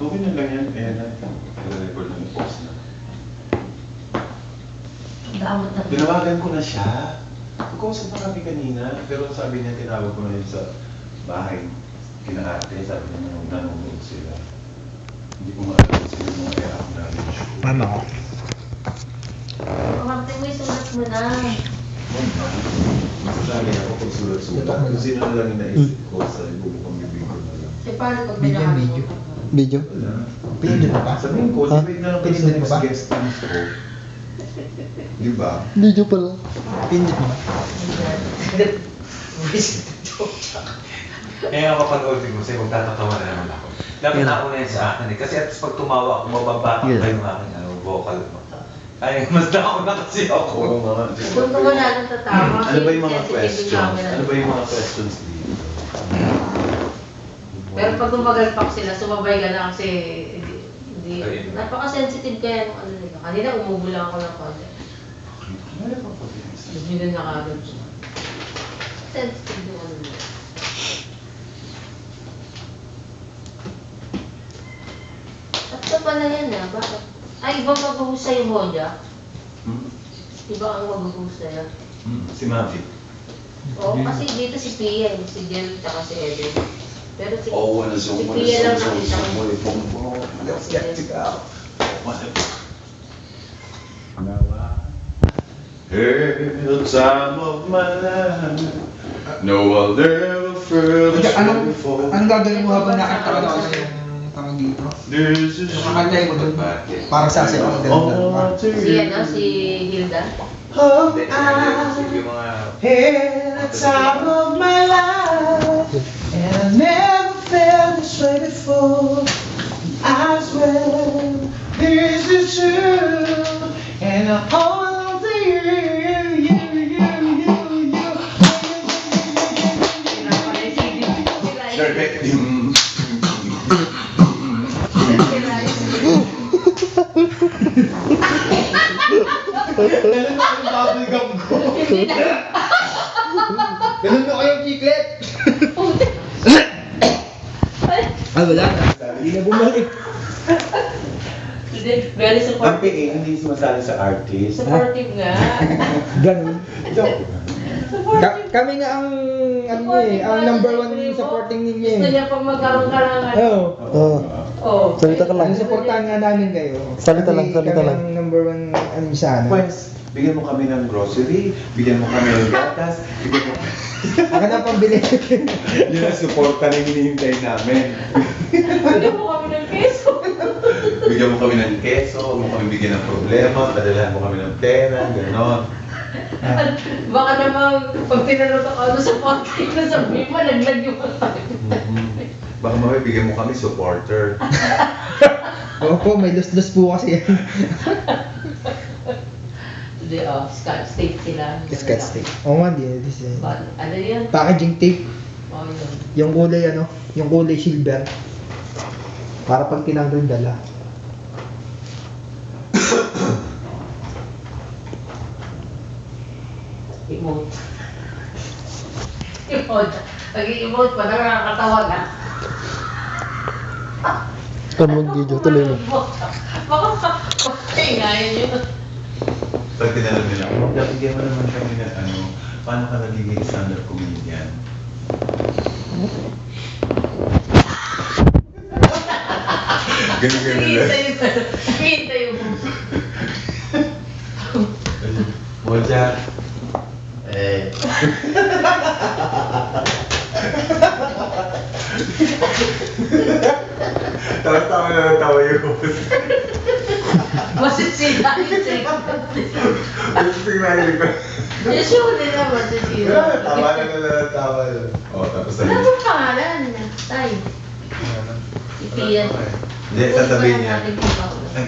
Okay na lang yan. Ayan na. Nag-record na post na. Tinawagan ko na siya. Pagkausap na kami kanina, pero sabi niya tinawag ko na yun sa bahay. Kinaate, sabi niya nanonood sila. Hindi ko maalam sila mga acknowledge ko. Ano? Kamantay mo, isulat mo na. Mas lagi ako pag sulat-sulat. Kung sino na lang yung naisip ko sa ibubukang bibig ko na lang. Eh, paano pag may nakakita? Video? Wala. Pinindot mo ba? Sabihin ko, Ha? sabihin na lang kayo sa Pinindot mo next ba? guest times ko. Di ba? Video pala. Pinindot mo ba? Kaya kapag ko sa'yo, magtatatawa na naman ako. Dapat Yeah. ako na yun sa akin eh. Kasi at least pag tumawa ako, mababatak Yeah. pa yung aking vocal mo. Ay, mas na na kasi ako. Oo mga. Kung ka wala nang tatawa, Ano ba yung mga sensitive yung questions? camera. Ano ba yung mga questions dito? Pero pag gumagalpak sila, sumabay ka na kasi hindi. Ayun. Napaka-sensitive kaya nung ano nila. Kanina umubo lang ako ng konti. Ano ba pag-inis? Hindi na nakagod siya. Sensitive yung ano nila. At sa pala yan ah, bakit? Ay, iba maghuhusay yung Honda? Iba ang maghuhusay ah. Si Mavi. Oo, kasi dito si Pia, si Jel, tsaka si Eden. Pero si, Oh, si Pia lang nakita ko. Let's get to go. Hey, the time of my life. No, I'll never feel this way before. Anong gagawin mo habang nakita ka na yung tawag dito? This is Yung kakantay mo dun, para sa asin ako all to Si you. ano, si Hilda. Oh, Hindi, I yung mga... had the time of my life, and I never felt this way before. I swear this is true, and I hold on to you. Ganun mo kayong chiclet! Ay, wala na. Hindi na bumalik. Hindi, very Ang supportive. PA hindi sumasali sa artist. Supportive nga. Ganun. Joke. Supportive. Kami nga ang, ano eh, ang number one supporting ninyo Gusto eh. niya pag magkaroon ka ng ano. Oo. Oo. Oo. Salita ka lang. Ang supportahan nga namin kayo. Salita lang, Kasi salita kami lang. ang number one, ano sa ano. Pwes, bigyan mo kami ng grocery, bigyan mo kami ng gatas, bigyan mo Ako na pambili. yun ang suporta na hinihintay namin. Bigyan mo kami ng keso. Bigyan mo kami ng keso, huwag mo kami bigyan ng problema, padalahan mo kami ng pera, gano'n. Baka naman, pag tinanong ka ano sa podcast na sabihin mo, naglag yung mga Baka mamaya bigyan mo kami supporter. Opo, may lus-lus po kasi yan. Hindi, Scotch tape sila. Scotch tape. Oo nga, di. Ano yun? Packaging tape. Oh, yun. Yung kulay ano, yung kulay silver. Para pag tinanggal dala. Emote. Emote. Pag-i-emote pa, nakakatawa na. Ano mag-video? Tuloy mo. Baka pahingayin yun. Pag tinanong nila, bigyan mo naman kami ng ano, paano ka nagiging stand-up comedian? Ganun-ganun lang. Hintay yung Moja. Eh. Tawa-tawa na ng tawa yung host. masisira yung second. Gusto ko narinig ko. Usually na masisira. Tawa na ng tawa. O, tapos Ano sabi. ba pangalan? Tay. Si Pia. Hindi, sasabihin niya. Ay,